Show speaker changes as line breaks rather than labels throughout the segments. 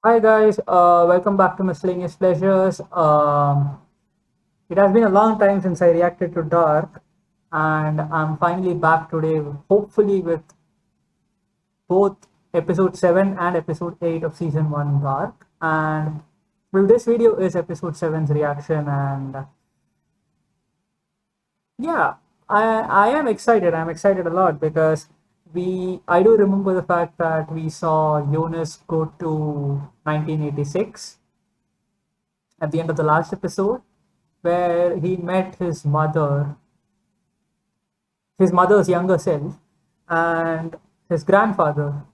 Hi guys, welcome back to Miscellaneous Pleasures. It has been a long time since I reacted to Dark, and I'm finally back today, hopefully with both episode 7 and episode 8 of season 1 Dark. And well, this video is episode seven's reaction, and yeah, I am excited. I'm excited a lot because I do remember the fact that we saw Jonas go to 1986 at the end of the last episode, where he met his mother's younger self, and his grandfather.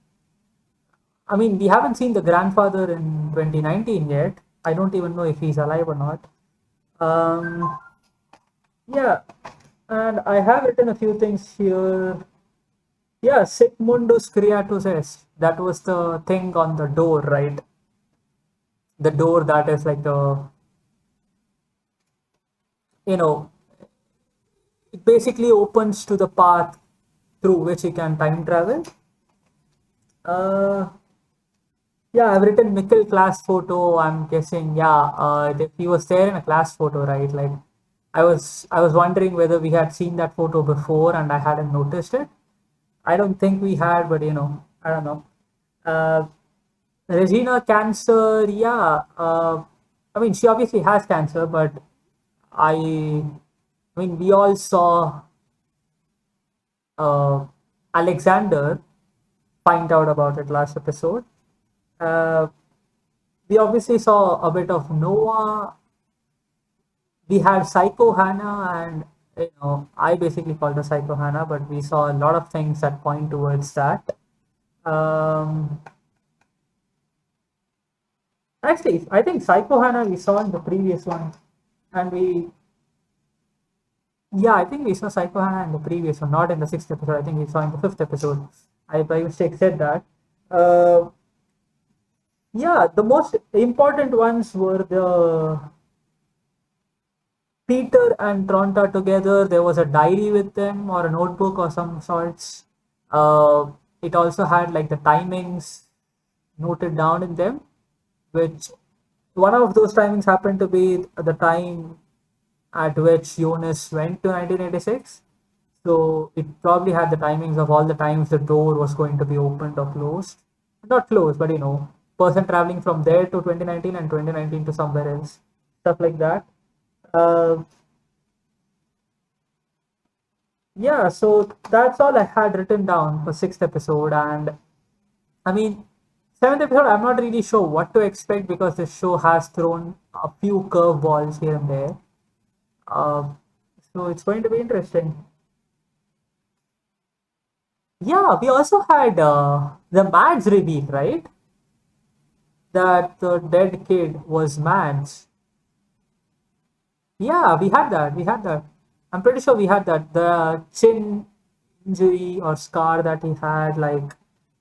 I mean, we haven't seen the grandfather in 2019 yet. I don't even know if he's alive or not. Um, yeah, and I have written a few things here. Yeah, Sic Mundus Creatus Est. That was the thing on the door, right? The door that is like you know, it basically opens to the path through which he can time travel. Uh, yeah, I've written Mikkel class photo. I'm guessing, yeah, he was there in a class photo, right? Like, I was wondering whether we had seen that photo before and I hadn't noticed it. I don't think we had, but I don't know. Uh, Regina cancer, yeah. I mean, she obviously has cancer, but I mean, we all saw uh, Alexander find out about it last episode. Uh, we obviously saw a bit of Noah. We had Psycho Hannah, and I basically called her Psycho Hannah, but we saw a lot of things that point towards that. Um, Actually, I think Psycho Hannah we saw in the previous one, and yeah, I think we saw Psycho Hannah in the previous one, not in the sixth episode. I think we saw in the fifth episode. I by mistake said that. Uh, yeah, the most important ones were the Peter and Tronta together. There was a diary with them or a notebook or some sorts. It also had like the timings noted down in them, which one of those timings happened to be the time at which Jonas went to 1986. So it probably had the timings of all the times the door was going to be opened or closed. Not closed, but person traveling from there to 2019 and 2019 to somewhere else. Stuff like that. Uh, yeah, so that's all I had written down for sixth episode. And I mean, seventh episode, I'm not really sure what to expect because this show has thrown a few curveballs here and there. Uh, so it's going to be interesting. Yeah, we also had the Mads reveal, right? That the dead kid was Mads. Yeah, we had that. We had that. I'm pretty sure we had that. The chin injury or scar that he had, like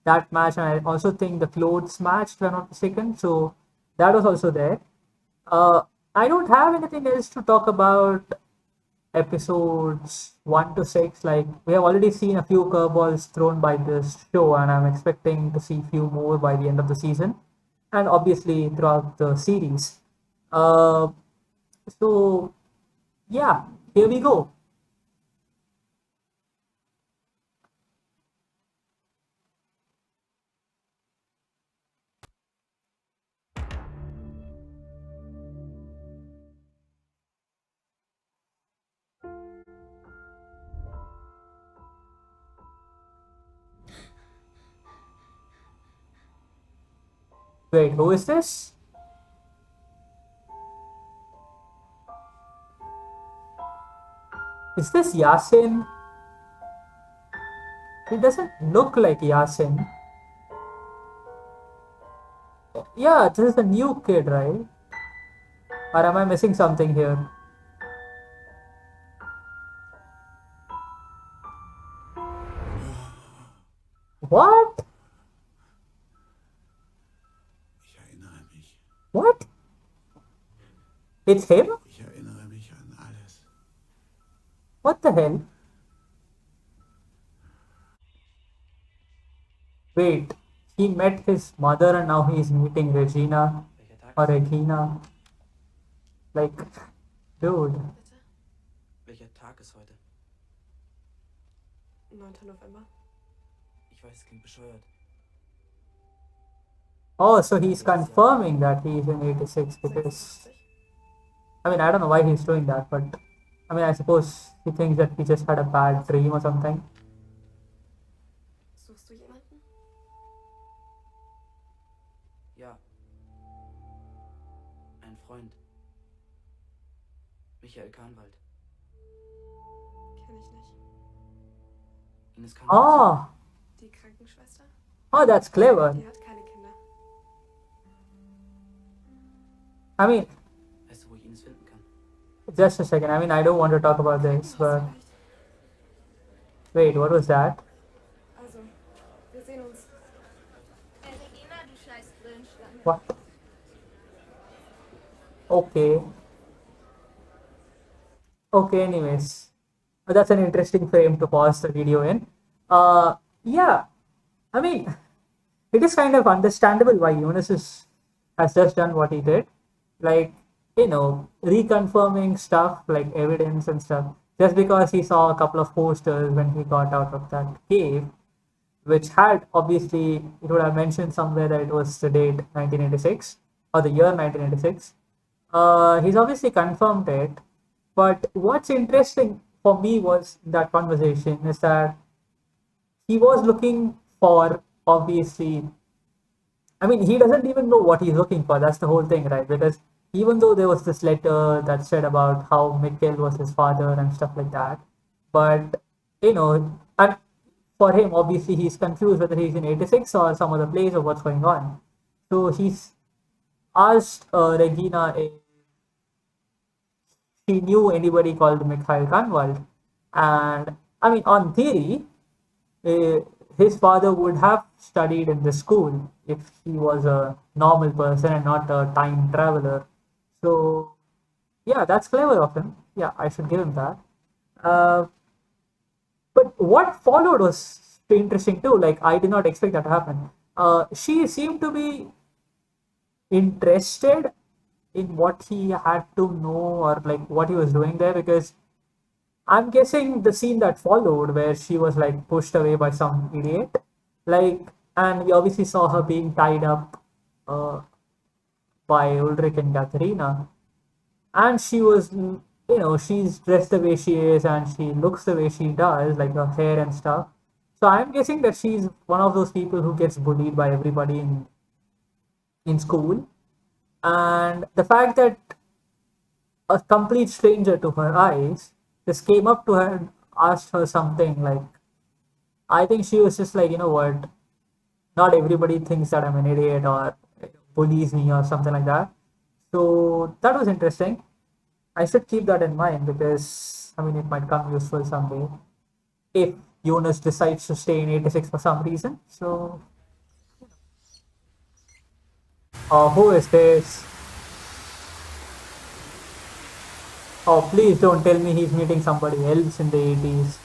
that match, and I also think the clothes match, if I'm not mistaken. So that was also there. Uh, I don't have anything else to talk about episodes 1 to 6. Like we have already seen a few curveballs thrown by this show, and I'm expecting to see few more by the end of the season, and obviously throughout the series. Uh, so yeah, here we go. Wait, who is this? Is this Yasin? He doesn't look like Yasin. Yeah, this is a new kid, right? Or am I missing something here? What?
Ich erinnere mich.
What? It's him?
Ich erinnere mich an alles.
What the hell? Wait. he met his mother and now he's meeting Regina
Welcher Tag
or
ist heute?
Regina. Like, dude.
Bitte?
Welcher Tag ist heute?
9. November.
Ich weiß, es klingt bescheuert.
Oh, so he's confirming that he's in 86 because
56?
I mean I don't know why he's doing that, but I mean I suppose he thinks that he just had a bad dream or something.
Suchst du jemanden?
Ja. Ein Freund. Michael Kahnwald.
Kenn ich nicht.
Ines Kahnwald.
Oh,
Die Krankenschwester?
oh, that's clever.
Die hat keine Kinder.
I mean,
Weißt du, wo ich Ines finden kann?
just a second. I mean, I don't want to talk about this,
Du
but
hast recht.
wait, what was that?
Also, wir sehen uns.
Regina, du scheiß Brillenschlange.
What? Okay. Okay, anyways. That's an interesting frame to pause the video in. Yeah, I mean, it is kind of understandable why has just done what he did. Like, reconfirming stuff like evidence and stuff. Just because he saw a couple of posters when he got out of that cave, which had obviously, it would have mentioned somewhere that it was the date 1986 or the year 1986. He's obviously confirmed it. But what's interesting for me was that conversation is that he was looking for obviously, I mean, he doesn't even know what he's looking for. That's the whole thing, right? Because even though there was this letter that said about how Mikkel was his father and stuff like that, but and for him, obviously, he's confused whether he's in 86 or some other place or what's going on. So he's asked Regina if she knew anybody called Mikhail Kanwald. And I mean, on theory, uh, his father would have studied in the school if he was a normal person and not a time traveler. So, yeah, that's clever of him. Yeah, I should give him that. Uh, but what followed was interesting too. Like, I did not expect that to happen. She seemed to be interested in what he had to know or like what he was doing there because I'm guessing the scene that followed where she was like pushed away by some idiot, like, and we obviously saw her being tied up by Ulrich and Katharina, and she was, she's dressed the way she is and she looks the way she does, like her hair and stuff. So I'm guessing that she's one of those people who gets bullied by everybody in school, and the fact that a complete stranger to her eyes just came up to her and asked her something like, I think she was just like, you know what, not everybody thinks that I'm an idiot or bullies me or something like that. So that was interesting. I should keep that in mind because I mean it might come useful someday if Jonas decides to stay in 86 for some reason. So who is this? Oh, please don't tell me he's meeting somebody else in the 80s.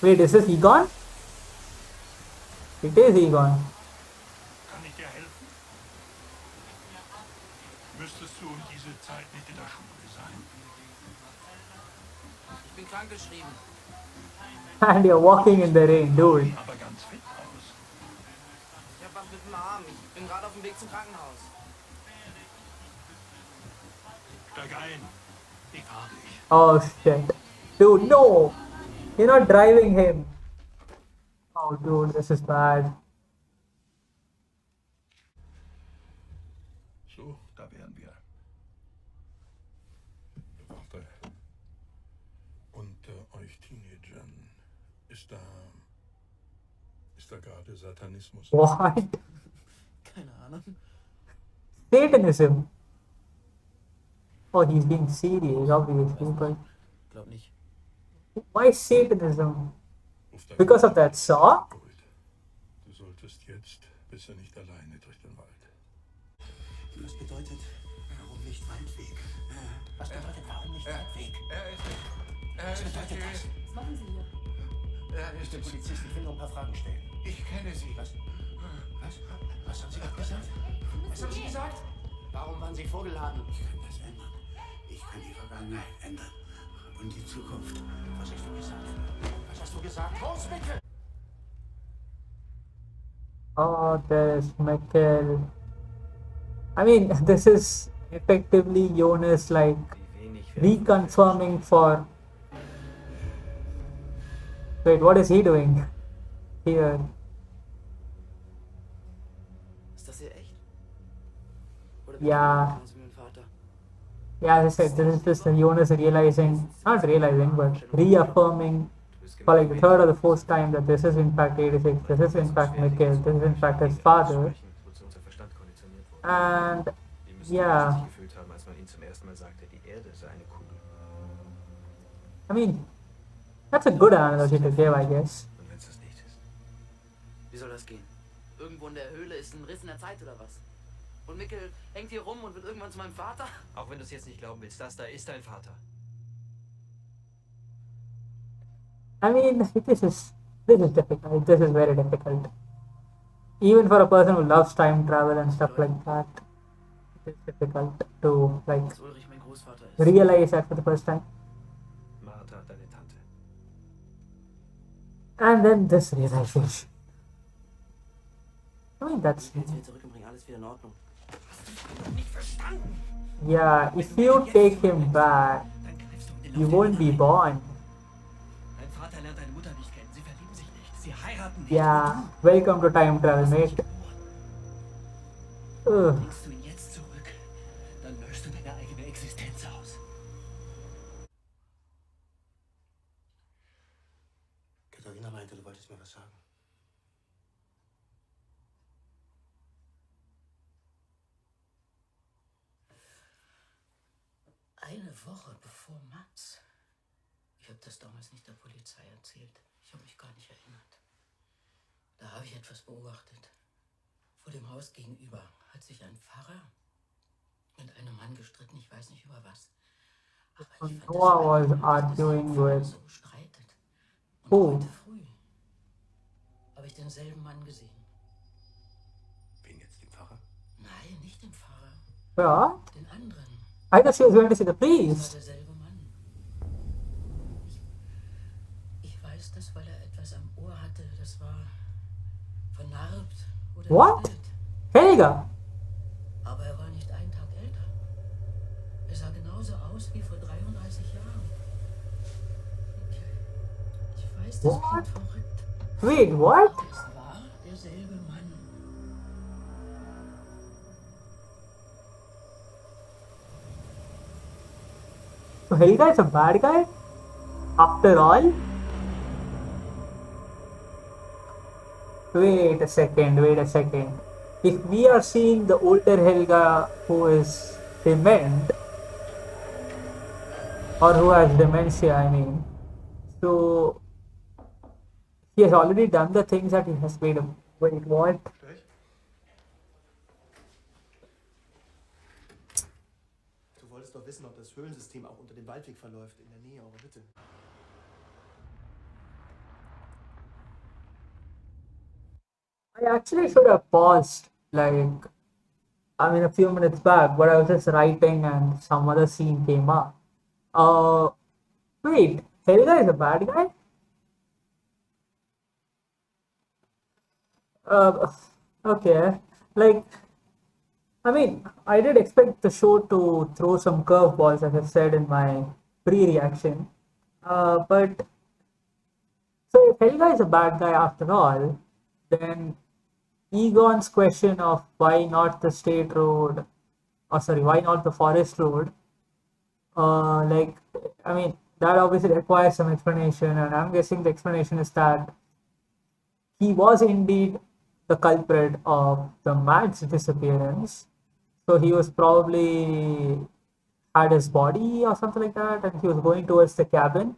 Wait, is this Egon? It is Egon.
Kann ich dir helfen? Müsstest du um diese Zeit nicht in der Schule sein?
Ich bin krankgeschrieben.
And you're walking in the rain, dude.
Aber ganz fit aus.
Ich hab was mit dem Arm. Ich bin gerade auf dem Weg zum Krankenhaus.
Steig ein. Ich fahr dich.
Oh shit. Dude, no! You're not driving him. Oh dude, this is bad.
So, da wären wir.
Warte. Unter euch Teenagern ist da gerade Satanismus?
What?
Keine Ahnung.
Satanism. Oh, he's being serious, obviously, but
Glaub nicht.
why Satanism?
Ruf deinen
Because of that saw?
Gut. Du solltest jetzt, bist du nicht alleine durch den Wald.
Was bedeutet, warum nicht Waldweg? Was bedeutet, warum nicht Waldweg?
Er ist
Was bedeutet das?
Was machen Sie hier?
Hier ist der Polizist, ich will noch ein paar Fragen stellen.
Ich kenne Sie.
Was? Was haben Sie gerade gesagt? Was haben Sie gesagt? Warum waren Sie vorgeladen?
Ich kann das ändern. Ich kann die Vergangenheit ändern. Und die Zukunft.
Was hast du gesagt? Was hast du gesagt? Los, Mikkel!
Oh, there's Mikkel. I mean, this is effectively Jonas like reconfirming for. Wait, what is he doing here?
Ist das hier echt? Oder
Ja.
genauso wie mein Vater?
Yeah, as I said, this is just Jonas realizing, not realizing, but reaffirming for like the third or the fourth time that this is in fact 86, this is in fact Mikkel, this is in fact his father.
Wozu unser Verstand konditioniert wurde.
And
Wir müssen
yeah,
uns richtig gefühlt haben, als man ihnen zum ersten Mal sagte, die Erde sei eine Kugel.
I mean, that's a good analogy to give, I guess.
Und wenn es das nicht ist?
Wie soll das gehen? Irgendwo in der Höhle ist ein Riss in der Zeit oder was? Und Mikkel hängt hier rum und wird irgendwann zu meinem Vater?
Auch wenn du es jetzt nicht glauben willst, das da ist dein Vater.
I mean, this is difficult. This is very difficult. Even for a person who loves time travel and stuff like that, it is difficult to like
Dass Ulrich mein Großvater ist.
realize that for the first time.
Martha, deine Tante.
And then this realization. I mean, that's
Ich will jetzt zurück und bringe alles wieder in Ordnung.
yeah. If you take him back,
Dann greifst du in den
you
Lauf
won't be born.
Dein Vater lernt deine Mutter nicht kennen. Sie verlieben sich nicht. Sie heiraten nicht.
Yeah. Welcome to time travel, mate. Ugh.
Bringst du ihn jetzt zurück, dann löschst du deine eigene Existenz aus.
Katharina meinte, du wolltest mir was sagen.
Eine Woche bevor Mats. Ich habe das damals nicht der Polizei erzählt. Ich habe mich gar nicht erinnert. Da habe ich etwas beobachtet. Vor dem Haus gegenüber hat sich ein Pfarrer mit einem Mann gestritten. Ich weiß nicht über was. Aber ich fand
Noah was
das
arguing with
so streitet. Und
who?
heute früh habe ich denselben Mann gesehen.
Wen jetzt, den Pfarrer?
Nein, nicht den Pfarrer.
What?
Den anderen.
I thought she was going to see the
Das war
priest.
derselbe Mann. Ich weiß das, weil er etwas am Ohr hatte. Das war vernarbt oder
What?
geschnellt.
Helge.
Aber er war nicht einen Tag älter. Er sah genauso aus wie vor 33 Jahren. Ich weiß, das
What?
klingt verrückt.
Wait, what?
Es war derselbe Mann.
So Helga is a bad guy? After all? Wait a second. If we are seeing the older Helga who is dement, or who has dementia, I mean, so he has already done the things that he has made him. Wait, what?
Du wolltest doch wissen, ob das Höhlensystem auch unter dem Waldweg verläuft, in der Nähe eurer Hütte.
I actually should have paused, like, I mean, a few minutes back, but I was just writing and some other scene came up. Wait, Helga is a bad guy? Uh, okay, like, I mean, I did expect the show to throw some curveballs, as I said in my pre-reaction. But so if Helga is a bad guy after all, then Egon's question of why not the state road, or sorry, why not the forest road, like, I mean, that obviously requires some explanation, and I'm guessing the explanation is that he was indeed the culprit of the Matt's disappearance. So he was probably had his body or something like that, and he was going towards the cabin.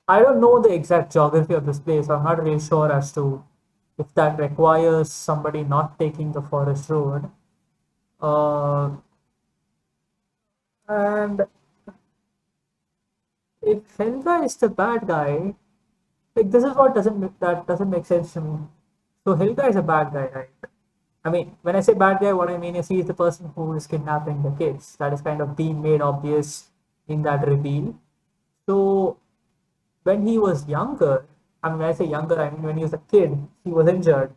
I don't know the exact geography of this place. I'm not really sure as to if that requires somebody not taking the forest road. And if Helga is the bad guy, Like this is what doesn't make sense to me. So Helga is a bad guy, right? I mean, when I say bad guy, what I mean is he is the person who is kidnapping the kids. That is kind of being made obvious in that reveal. So when he was younger, I mean, when I say younger, I mean when he was a kid, he was injured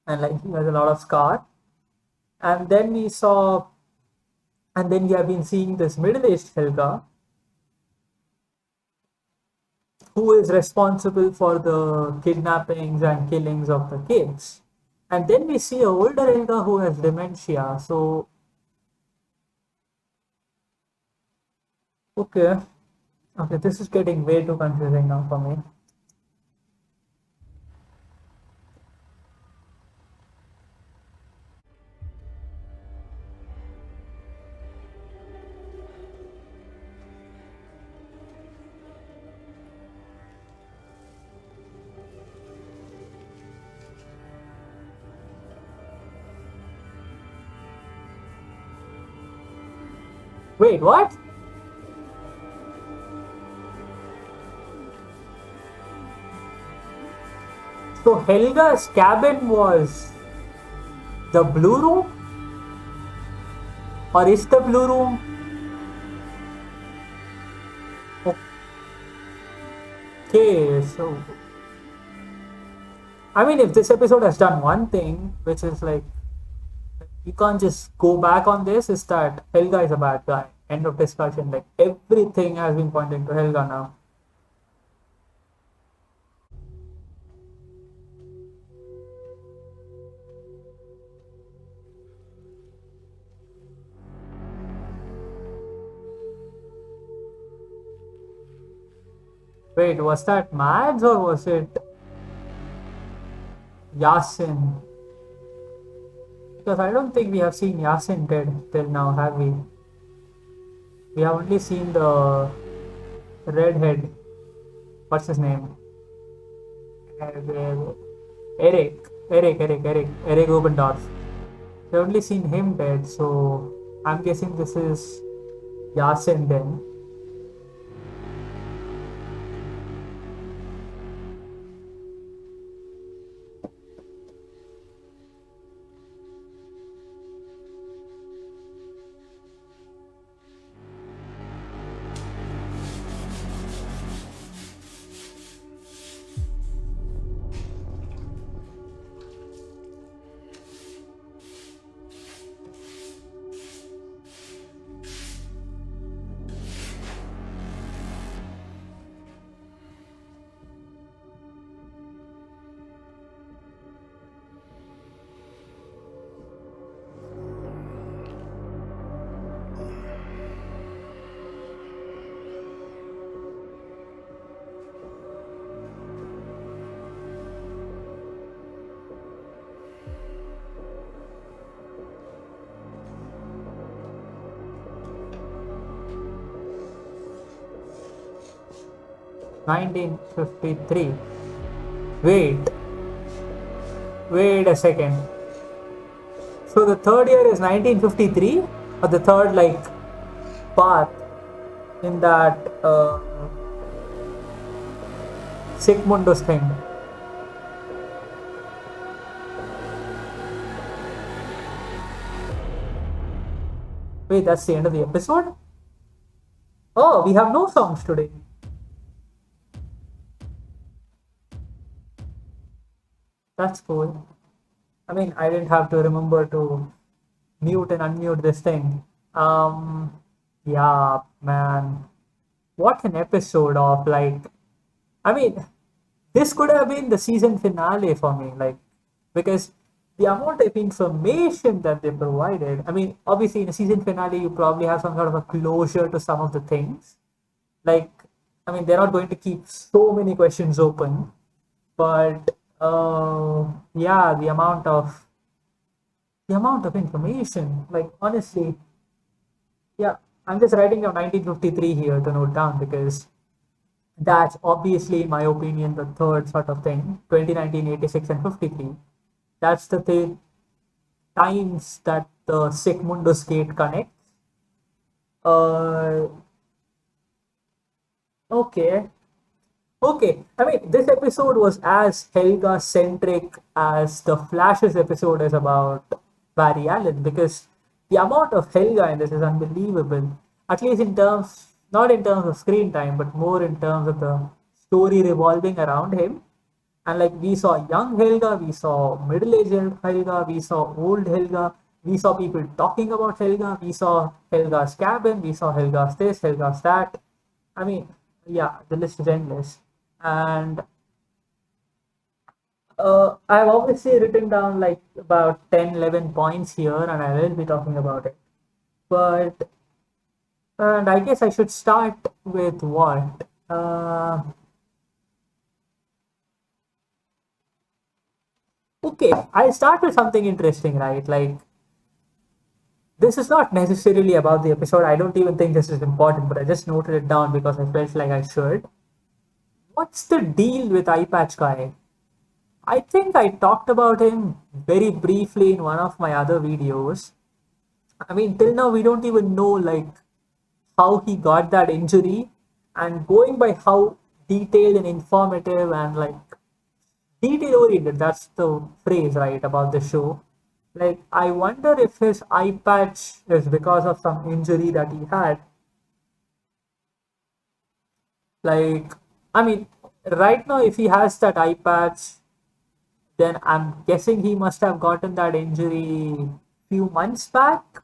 and like he has a lot of scar. And then we saw, and then we have been seeing this middle-aged Helga who is responsible for the kidnappings and killings of the kids. And then we see a older Helga who has dementia. So, okay, okay, this is getting way too confusing now for me. Wait, what? So Helga's cabin was the blue room? Or is the blue room? Okay, so I mean, if this episode has done one thing, which is like you can't just go back on this, is that Helga is a bad guy. End of discussion. Like everything has been pointing to Helga now. Wait, was that Mads or was it Yasin? Because I don't think we have seen Yasin dead till now, have we? We have only seen the redhead. What's his name? Eric Obendorf. We have only seen him dead, so I'm guessing this is Yasin then. (1953). Wait a second. So the third year is 1953, or the third like part in that Sigmundus thing. Wait, that's the end of the episode? Oh, we have no songs today. That's cool. I mean, I didn't have to remember to mute and unmute this thing. Yeah, man. What an episode of like, I mean, this could have been the season finale for me, like, because the amount of information that they provided. I mean, obviously, in a season finale, you probably have some sort of a closure to some of the things. Like, I mean, they're not going to keep so many questions open, but yeah, the amount of information, like, honestly, yeah, I'm just writing down 1953 here to note down because that's obviously, in my opinion, the third sort of thing. 2019, 86, and 53. That's the times that the Sigmundus gate connects. Okay. Okay, I mean, this episode was as Helga centric as the Flash's episode is about Barry Allen, because the amount of Helga in this is unbelievable. At least in terms, not in terms of screen time, but more in terms of the story revolving around him. And like we saw young Helga, we saw middle-aged Helga, we saw old Helga, we saw people talking about Helga, we saw Helga's cabin, we saw Helga's this, Helga's that. I mean, yeah, the list is endless. And I've obviously written down like about 10, 11 points here, and I will be talking about it. But, and I guess I should start with what? Okay, I'll start with something interesting, right? Like, this is not necessarily about the episode. I don't even think this is important, but I just noted it down because I felt like I should. What's the deal with Eye Patch Guy? I think I talked about him very briefly in one of my other videos. I mean, till now we don't even know like how he got that injury, and going by how detailed and informative and like detail oriented, that's the phrase, right, about the show. Like, I wonder if his eye patch is because of some injury that he had. Like, I mean, right now, if he has that eye patch, then I'm guessing he must have gotten that injury few months back.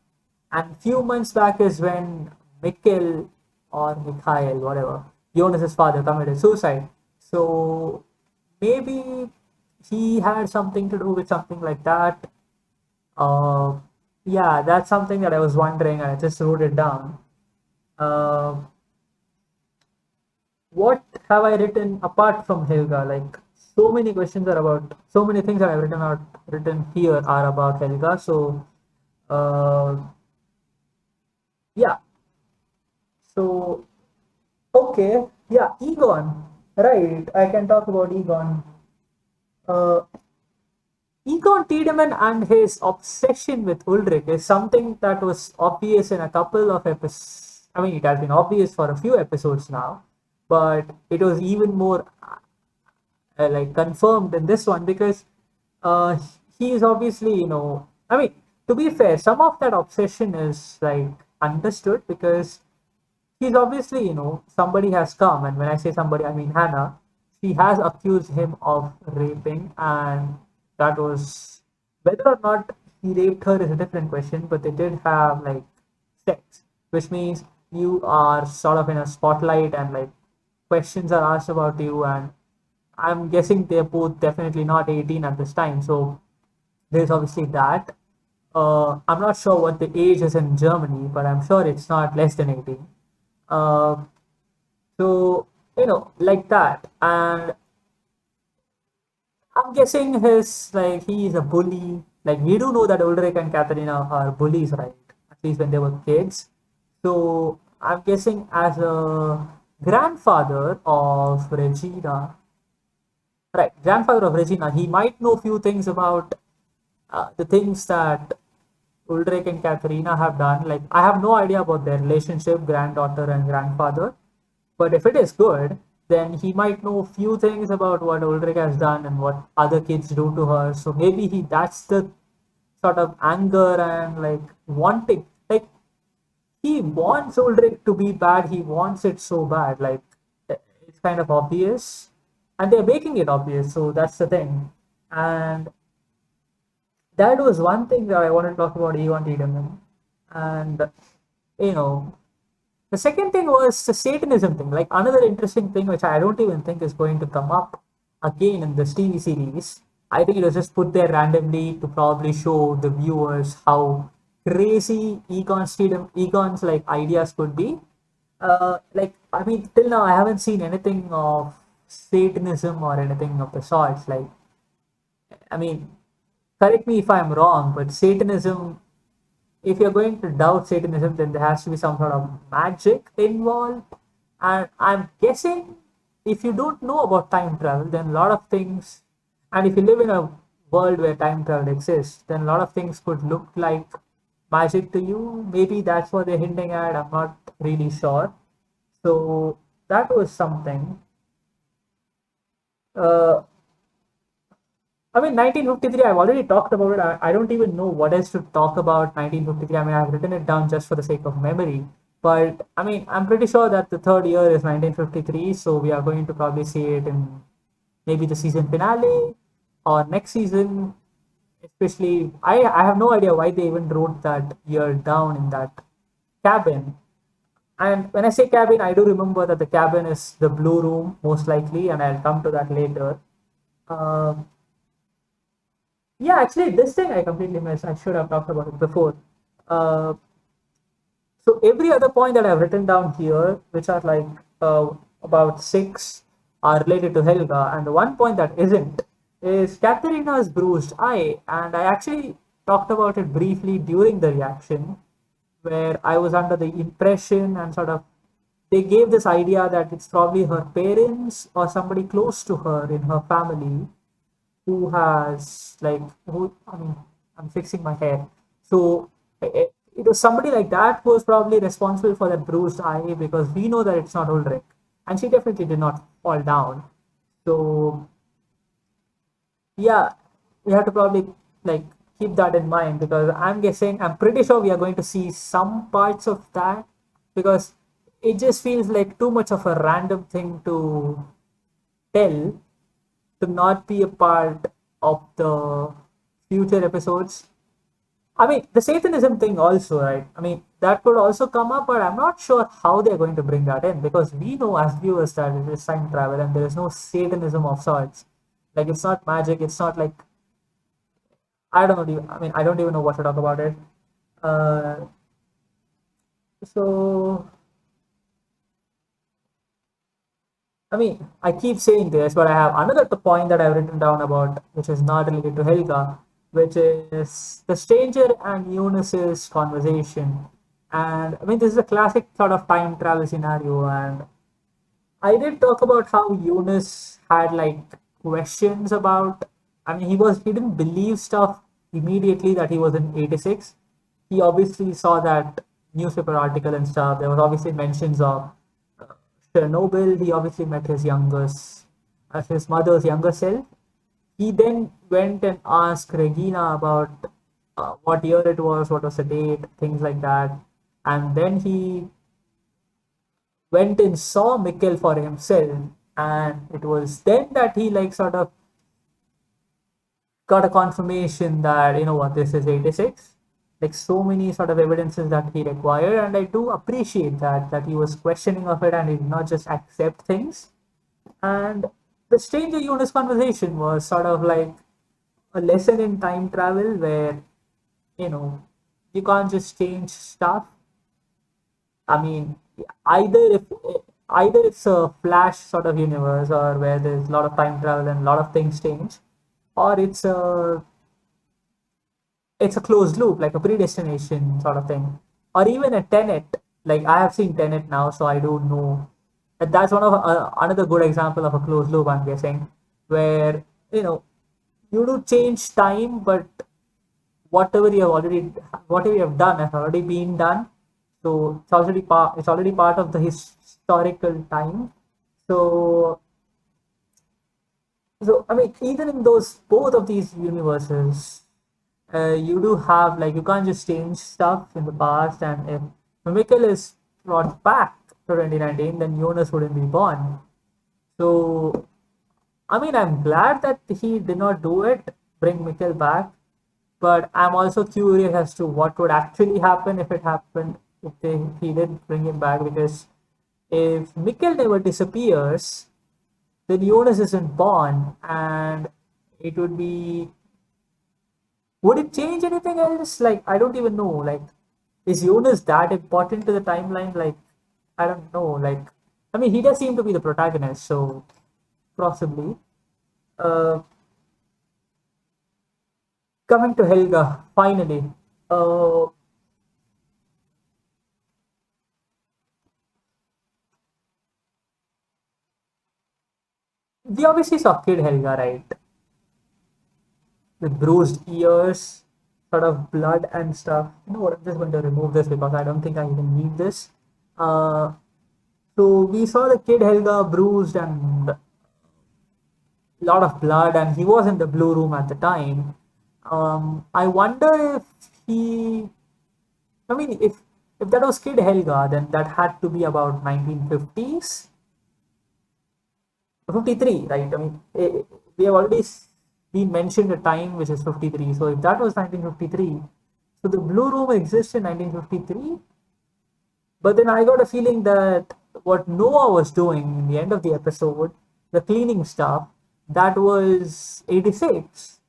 And few months back is when Mikkel or Mikhail, whatever, Jonas's father committed suicide. So maybe he had something to do with something like that. Uh, yeah, that's something that I was wondering. I just wrote it down. Uh, what have I written apart from Helga? Like, so many questions are about, so many things that I've written here are about Helga. So, uh, yeah. So, okay, yeah, Egon. Right, I can talk about Egon. Uh, Egon Tiedemann and his obsession with Ulrich is something that was obvious in a couple of episodes. I mean, it has been obvious for a few episodes now, but it was even more like confirmed in this one because uh, he is obviously, I mean, to be fair, some of that obsession is like understood because he's obviously, somebody has come, and when I say somebody, I mean Hannah. She has accused him of raping, and that was whether or not he raped her is a different question, but they did have like sex, which means you are sort of in a spotlight and like questions are asked about you, and I'm guessing they're both definitely not 18 at this time, so there's obviously that. I'm not sure what the age is in Germany, but I'm sure it's not less than 18. Uh, so, like that. And I'm guessing he is a bully. Like, we do know that Ulrich and Katharina are bullies, right? At least when they were kids. So, I'm guessing as a grandfather of Regina, right, grandfather of Regina, he might know few things about the things that Ulrich and Katharina have done. Like, I have no idea about their relationship, granddaughter and grandfather. But if it is good, then he might know few things about what Ulrich has done and what other kids do to her. So maybe that's the sort of anger and like wanting, like he wants Ulrich to be bad. He wants it so bad. Like it's kind of obvious, and they're making it obvious. So that's the thing. And that was one thing that I wanted to talk about Egon Tiedemann. And you know, the second thing was the Satanism thing. Like another interesting thing, which I don't even think is going to come up again in this TV series. I think it was just put there randomly to probably show the viewers how crazy Egon's like ideas could be. Like I mean, till now I haven't seen anything of Satanism or anything of the sorts. Like I mean, correct me if I'm wrong, but Satanism, if you're going to doubt Satanism, then there has to be some sort of magic involved. And I'm guessing if you don't know about time travel, then a lot of things, and if you live in a world where time travel exists, then a lot of things could look like magic to you. Maybe that's what they're hinting at. I'm not really sure. So that was something. Uh, I mean, 1953, I've already talked about it. I don't even know what else to talk about 1953. I mean, I've written it down just for the sake of memory. But I mean, I'm pretty sure that the third year is 1953, so we are going to probably see it in maybe the season finale or next season. Especially, I have no idea why they even wrote that year down in that cabin. And when I say cabin, I do remember that the cabin is the blue room, most likely, and I'll come to that later. Um, yeah, actually, this thing I completely missed. I should have talked about it before. Uh, so every other point that I've written down here, which are like about six, are related to Helga, and the one point that isn't is Katharina's bruised eye, and I actually talked about it briefly during the reaction, where I was under the impression and sort of they gave this idea that it's probably her parents or somebody close to her in her family who has like who I mean I'm fixing my hair. So it was somebody like that who was probably responsible for that bruised eye because we know that it's not Ulrich, and she definitely did not fall down. So yeah, we have to probably like keep that in mind because I'm pretty sure we are going to see some parts of that because it just feels like too much of a random thing to tell to not be a part of the future episodes. I mean, the Satanism thing also, right? I mean, that could also come up, but I'm not sure how they're going to bring that in because we know as viewers that it is time travel and there is no Satanism of sorts. Like, it's not magic, it's not like, I don't know, I mean, I don't even know what to talk about it. Uh, so, I mean, I keep saying this, but I have another point that I've written down about, which is not related to Helga, which is the stranger and Eunice's conversation. And I mean, this is a classic sort of time travel scenario. And I did talk about how Eunice had like questions about. I mean, he didn't believe stuff immediately that he was in '86. He obviously saw that newspaper article and stuff. There was obviously mentions of Chernobyl. He obviously met his mother's younger self. He then went and asked Regina about what year it was, what was the date, things like that. And then he went and saw Mikkel for himself. And it was then that he like sort of got a confirmation that, you know what, this is 86. Like so many sort of evidences that he required. And I do appreciate that he was questioning of it and he did not just accept things. And the Stranger Eunice conversation was sort of like a lesson in time travel where, you know, you can't just change stuff. I mean, either if either it's a flash sort of universe or where there's a lot of time travel and a lot of things change, or it's a closed loop, like a predestination sort of thing, or even a tenet. Like I have seen Tenet now, so I do know. And that's one of another good example of a closed loop. I'm guessing, where you know you do change time, but whatever you have done has already been done. So it's already part of the historical time. So I mean, even in those both of these universes, you do have like you can't just change stuff in the past, and if Mikkel is brought back to 2019, then Jonas wouldn't be born. So I mean, I'm glad that he did not do it, bring Mikkel back, but I'm also curious as to what would actually happen if it happened if he did bring him back because if Mikkel never disappears, then Jonas isn't born, and it would be. Would it change anything else? Like, I don't even know. Like, is Jonas that important to the timeline? Like, I don't know. Like, I mean, he does seem to be the protagonist, so possibly. Uh, Coming to Helga, finally. Uh, we obviously saw Kid Helga, right? With bruised ears, sort of blood and stuff. You know what? I'm just going to remove this because I don't think I even need this. So we saw the Kid Helga bruised and lot of blood, and he was in the blue room at the time. I wonder if he, I mean, if that was Kid Helga, then that had to be about 1950s, 53, right? I mean, we have already been mentioned a time which is 53. So if that was 1953, so the blue room exists in 1953. But then I got a feeling that what Noah was doing in the end of the episode, the cleaning stuff, that was 86.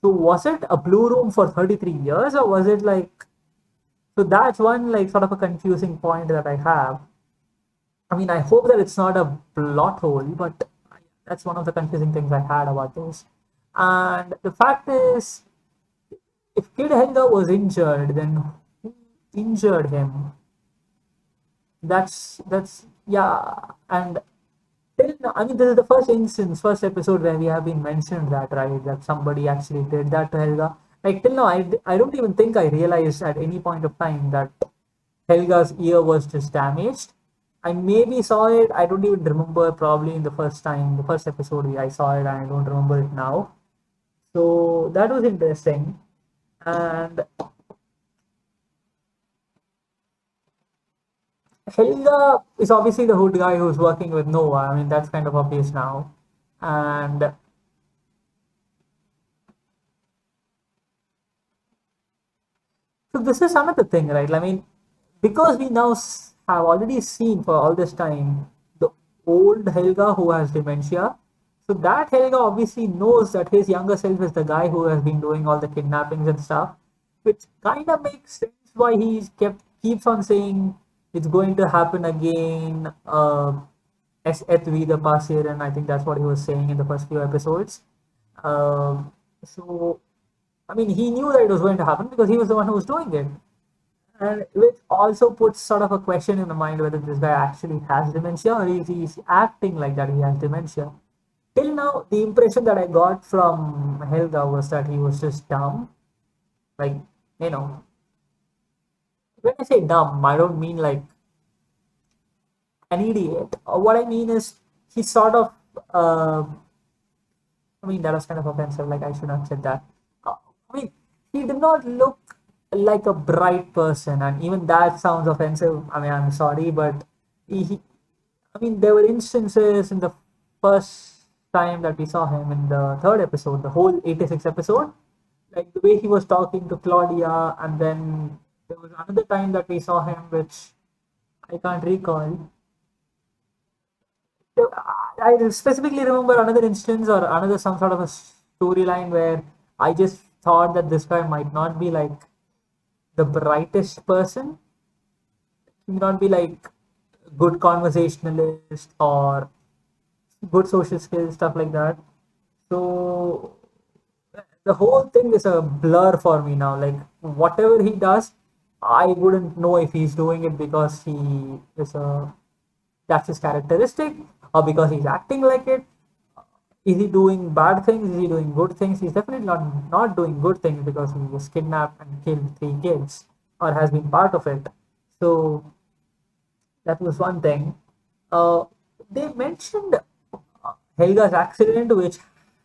So was it a blue room for 33 years, or was it like, so that's one like sort of a confusing point that I have. I mean, I hope that it's not a plot hole, but that's one of the confusing things I had about this. And the fact is, if Kid Helga was injured, then who injured him? That's yeah. And till now, I mean, this is the first instance, first episode where we have been mentioned that, right, that somebody actually did that to Helga. Like till now, I don't even think I realized at any point of time that Helga's ear was just damaged. I maybe saw it. I don't even remember. Probably in the first time, the first episode, I saw it, and I don't remember it now. So that was interesting. And Helga is obviously the hood guy who's working with Noah. I mean, that's kind of obvious now. And so this is another thing, right? I mean, because we now have already seen for all this time the old Helga who has dementia. So that Helga obviously knows that his younger self is the guy who has been doing all the kidnappings and stuff, which kind of makes sense why keeps on saying it's going to happen again. Es et vida passieren. I think that's what he was saying in the first few episodes. So I mean, he knew that it was going to happen because he was the one who was doing it. And which also puts sort of a question in the mind whether this guy actually has dementia or is he acting like that he has dementia. Till now, the impression that I got from Helga was that he was just dumb. Like, you know, when I say dumb, I don't mean like an idiot. What I mean is he sort of, I mean, that was kind of offensive, like I should not have said that. I mean, he did not look like a bright person, and even that sounds offensive. I mean, I'm sorry, but I mean, there were instances in the first time that we saw him in the third episode, the whole 86 episode, like the way he was talking to Claudia, and then there was another time that we saw him, which I can't recall. I specifically remember another instance or another some sort of a storyline where I just thought that this guy might not be like the brightest person. He may not be like good conversationalist or good social skills, stuff like that. So the whole thing is a blur for me now. Like whatever he does, I wouldn't know if he's doing it because he is that's his characteristic, or because he's acting like it. Is he doing bad things? Is he doing good things? He's definitely not doing good things because he was kidnapped and killed 3 kids or has been part of it. So that was one thing. They mentioned Helga's accident, which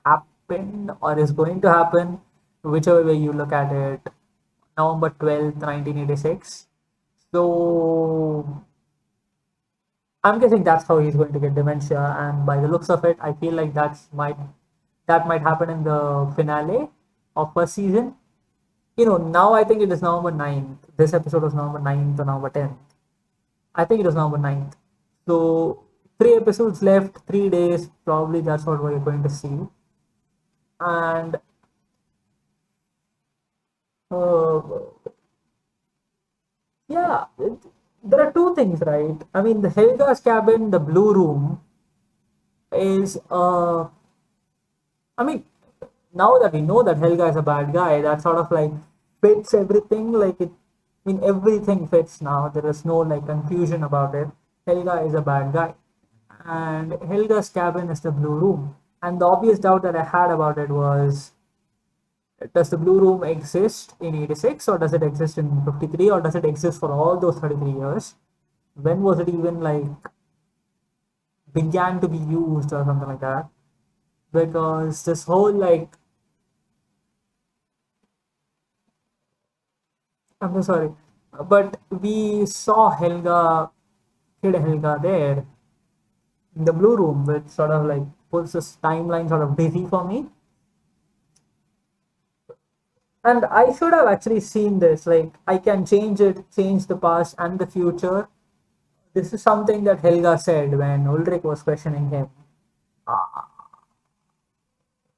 happened or is going to happen, whichever way you look at it, November 12th, 1986. So I'm guessing that's how he's going to get dementia, and by the looks of it, I feel like that might happen in the finale of first season. You know, now I think it is November 9th. This episode was November 9th or November 10th. I think it was November 9th. So 3 episodes left, 3 days, probably that's what we're going to see. And yeah, there are 2 things, right? I mean, the Helga's cabin, the blue room, is I mean, now that we know that Helga is a bad guy, that sort of like fits everything. Like it, I mean, everything fits now. There is no like confusion about it. Helga is a bad guy, and Helga's cabin is the blue room. And the obvious doubt that I had about it was, does the blue room exist in 86, or does it exist in 53, or does it exist for all those 33 years? When was it even like began to be used or something like that? because this whole like I'm so sorry, but we saw kid Helga there in the blue room, which sort of like puts this timeline sort of busy for me. And I should have actually seen this. Like, I can change it, change the past and the future. This is something that Helga said when Ulrich was questioning him.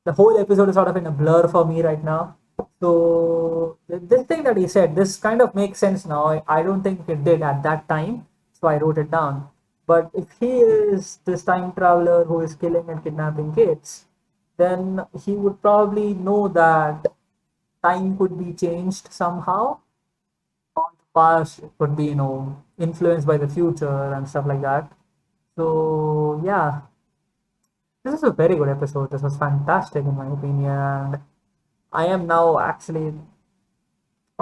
The whole episode is sort of in a blur for me right now. So, this thing that he said, this kind of makes sense now. I don't think it did at that time, so I wrote it down. But if he is this time traveler who is killing and kidnapping kids, then he would probably know that time could be changed somehow. Or the past could be, influenced by the future and stuff like that. So yeah, this is a very good episode. This was fantastic in my opinion. And I am now actually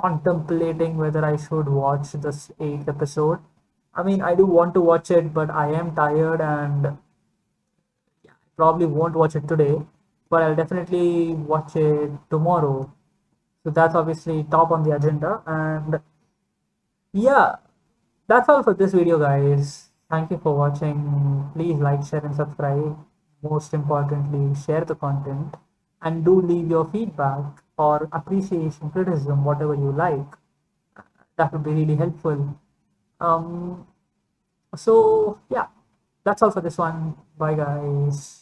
contemplating whether I should watch this eighth episode. I mean, I do want to watch it, but I am tired and probably won't watch it today. But I'll definitely watch it tomorrow. So that's obviously top on the agenda. And yeah, that's all for this video, guys. Thank you for watching. Please like, share, and subscribe. Most importantly, share the content and do leave your feedback or appreciation, criticism, whatever you like. That would be really helpful. So yeah, that's all for this one. Bye, guys.